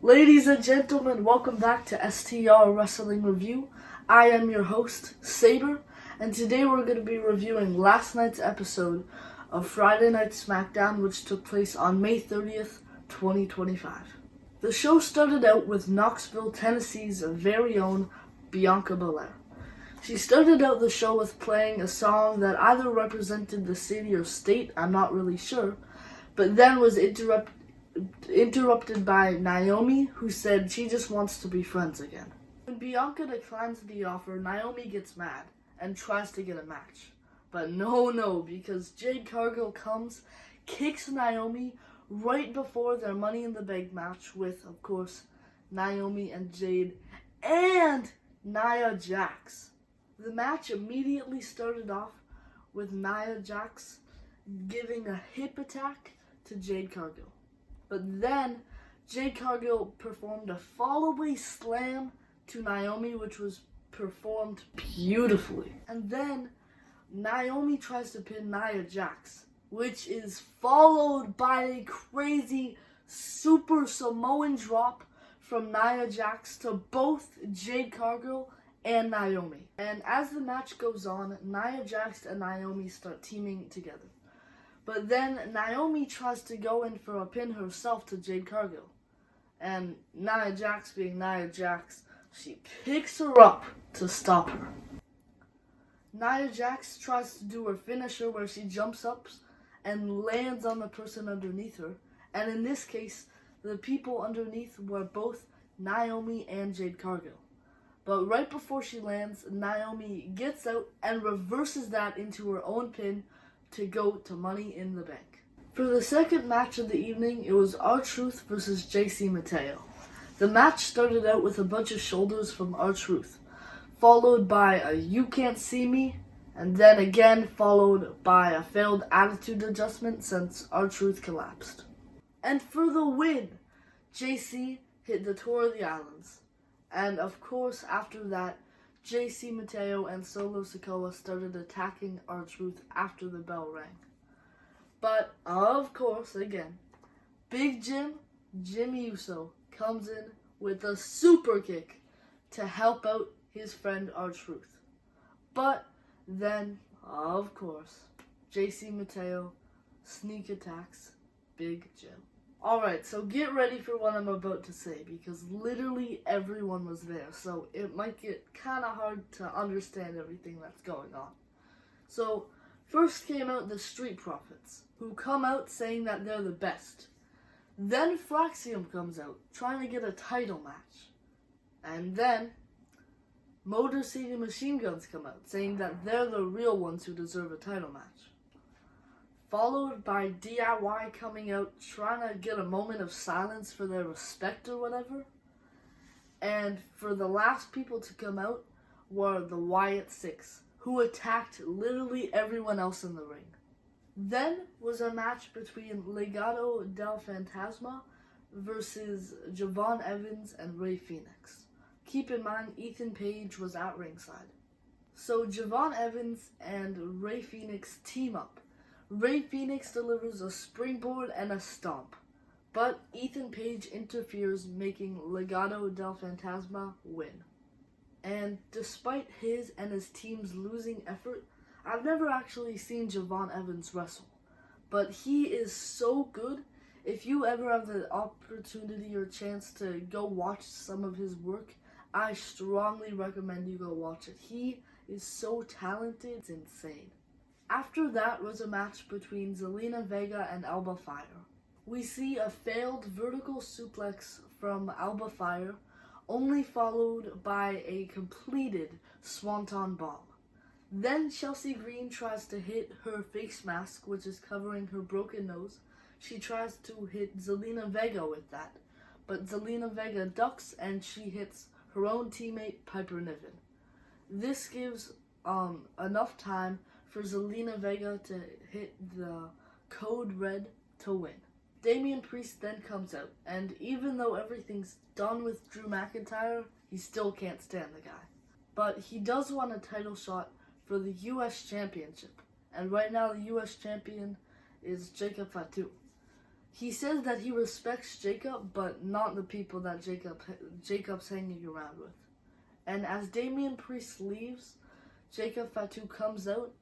Ladies and gentlemen, welcome back to STR Wrestling Review. I am your host, Saber, and today we're going to be reviewing last night's episode of Friday Night Smackdown, which took place on May 30th, 2025. The show started out with Knoxville, Tennessee's very own Bianca Belair. She started out the show with playing a song that either represented the city or state, I'm not really sure, but then was interrupted by Naomi, who said she just wants to be friends again. When Bianca declines the offer, Naomi gets mad and tries to get a match. But no, because Jade Cargill comes, kicks Naomi right before their Money in the Bank match with, of course, Naomi and Jade and Nia Jax. The match immediately started off with Nia Jax giving a hip attack to Jade Cargill. But then, Jade Cargill performed a fall-away slam to Naomi, which was performed beautifully. And then, Naomi tries to pin Nia Jax, which is followed by a crazy Super Samoan drop from Nia Jax to both Jade Cargill and Naomi. And as the match goes on, Nia Jax and Naomi start teaming together. But then Naomi tries to go in for a pin herself to Jade Cargill. And Nia Jax, being Nia Jax, she picks her up to stop her. Nia Jax tries to do her finisher where she jumps up and lands on the person underneath her. And in this case, the people underneath were both Naomi and Jade Cargill. But right before she lands, Naomi gets out and reverses that into her own pin to go to Money in the Bank. For the second match of the evening, it was R-Truth versus JC Mateo. The match started out with a bunch of shoulders from R-Truth, followed by a You Can't See Me, and then again followed by a failed attitude adjustment since R-Truth collapsed. And for the win, JC hit the Tour of the Islands. And of course, after that, JC Mateo and Solo Sikoa started attacking R-Truth after the bell rang. But, of course, again, Big Jimmy Uso, comes in with a super kick to help out his friend R-Truth. But then, of course, JC Mateo sneak attacks Big Jim. Alright, so get ready for what I'm about to say, because literally everyone was there, so it might get kind of hard to understand everything that's going on. So, first came out the Street Profits, who come out saying that they're the best. Then Fraxium comes out, trying to get a title match. And then, Motor City Machine Guns come out, saying that they're the real ones who deserve a title match. Followed by DIY coming out, trying to get a moment of silence for their respect or whatever. And for the last people to come out were the Wyatt Six, who attacked literally everyone else in the ring. Then was a match between Legado del Fantasma versus Javon Evans and Rey Fenix. Keep in mind, Ethan Page was at ringside. So Javon Evans and Rey Fenix team up. Rey Fenix delivers a springboard and a stomp, but Ethan Page interferes, making Legado del Fantasma win. And despite his and his team's losing effort, I've never actually seen Javon Evans wrestle, but he is so good. If you ever have the opportunity or chance to go watch some of his work, I strongly recommend you go watch it. He is so talented, it's insane. After that was a match between Zelina Vega and Alba Fire. We see a failed vertical suplex from Alba Fire, only followed by a completed Swanton Bomb. Then Chelsea Green tries to hit her face mask, which is covering her broken nose. She tries to hit Zelina Vega with that, but Zelina Vega ducks and she hits her own teammate Piper Niven. This gives enough time for Zelina Vega to hit the Code Red to win. Damian Priest then comes out, and even though everything's done with Drew McIntyre, he still can't stand the guy. But he does want a title shot for the US Championship, and right now the US Champion is Jacob Fatu. He says that he respects Jacob, but not the people that Jacob's hanging around with. And as Damian Priest leaves, Jacob Fatu comes out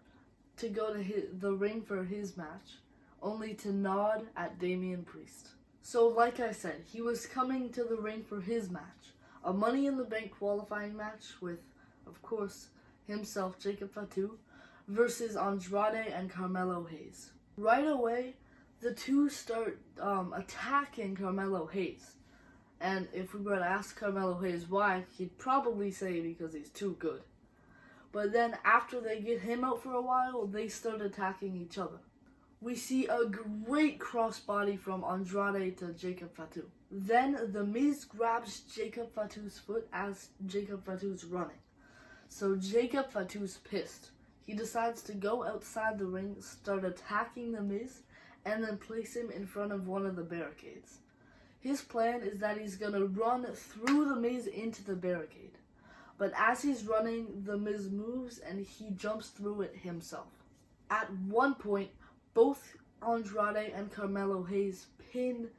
to go to the ring for his match, only to nod at Damian Priest. So like I said, he was coming to the ring for his match, a Money in the Bank qualifying match with, of course, himself, Jacob Fatu, versus Andrade and Carmelo Hayes. Right away, the two start attacking Carmelo Hayes. And if we were to ask Carmelo Hayes why, he'd probably say because he's too good. But then after they get him out for a while, they start attacking each other. We see a great crossbody from Andrade to Jacob Fatu. Then The Miz grabs Jacob Fatu's foot as Jacob Fatu's running. So Jacob Fatu's pissed. He decides to go outside the ring, start attacking The Miz, and then place him in front of one of the barricades. His plan is that he's going to run through The Miz into the barricade. But as he's running, The Miz moves and he jumps through it himself. At one point, both Andrade and Carmelo Hayes pin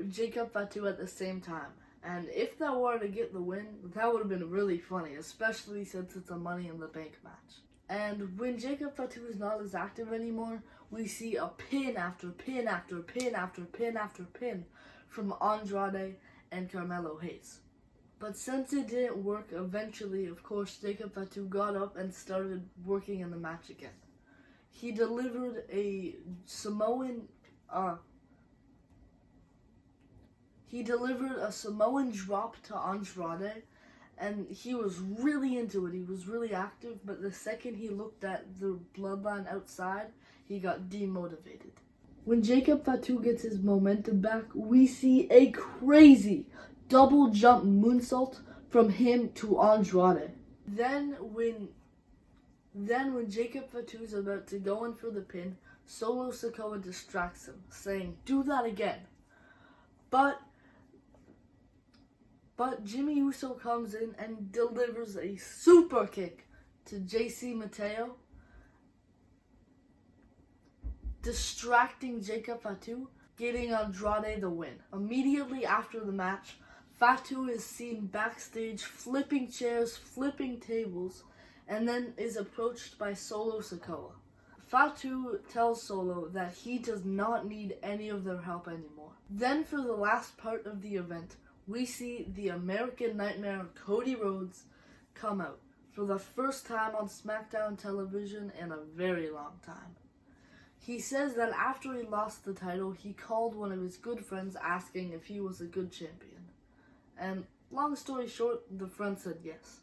Jacob Fatu at the same time. And if that were to get the win, that would have been really funny, especially since it's a Money in the Bank match. And when Jacob Fatu is not as active anymore, we see a pin after pin after pin after pin after pin from Andrade and Carmelo Hayes. But since it didn't work, eventually, of course, Jacob Fatu got up and started working in the match again. He delivered a Samoan drop to Andrade, and he was really into it. He was really active, but the second he looked at the bloodline outside, he got demotivated. When Jacob Fatu gets his momentum back, we see a crazy double jump moonsault from him to Andrade. Then when Jacob Fatu is about to go in for the pin, Solo Sikoa distracts him, saying, "Do that again." But Jimmy Uso comes in and delivers a super kick to JC Mateo, distracting Jacob Fatu, getting Andrade the win. Immediately after the match, Fatu is seen backstage flipping chairs, flipping tables, and then is approached by Solo Sikoa. Fatu tells Solo that he does not need any of their help anymore. Then for the last part of the event, we see the American Nightmare Cody Rhodes come out for the first time on SmackDown television in a very long time. He says that after he lost the title, he called one of his good friends asking if he was a good champion. And long story short, the friend said yes.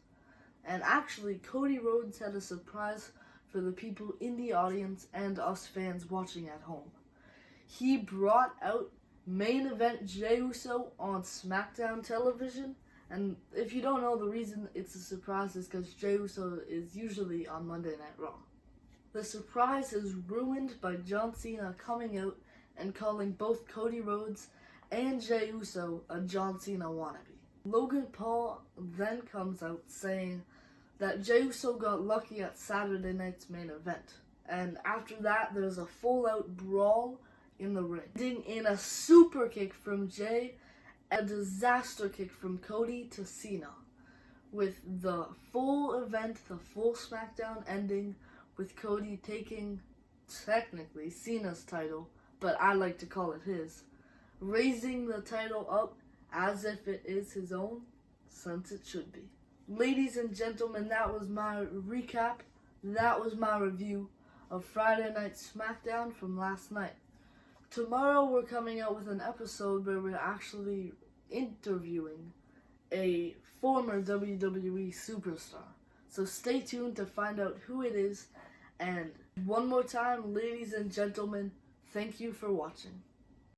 And actually, Cody Rhodes had a surprise for the people in the audience and us fans watching at home. He brought out main event Jey Uso on SmackDown television, and if you don't know, the reason it's a surprise is because Jey Uso is usually on Monday Night Raw. The surprise is ruined by John Cena coming out and calling both Cody Rhodes and Jey Uso a John Cena wannabe. Logan Paul then comes out saying that Jey Uso got lucky at Saturday night's main event, and after that there's a full-out brawl in the ring, ending in a super kick from Jey and a disaster kick from Cody to Cena, with the full event, the full SmackDown ending with Cody taking, technically, Cena's title, but I like to call it his, raising the title up as if it is his own, since it should be. Ladies and gentlemen, that was my recap, that was my review of Friday Night Smackdown from last night. Tomorrow we're coming out with an episode where we're actually interviewing a former WWE Superstar. So stay tuned to find out who it is. And one more time, ladies and gentlemen, thank you for watching.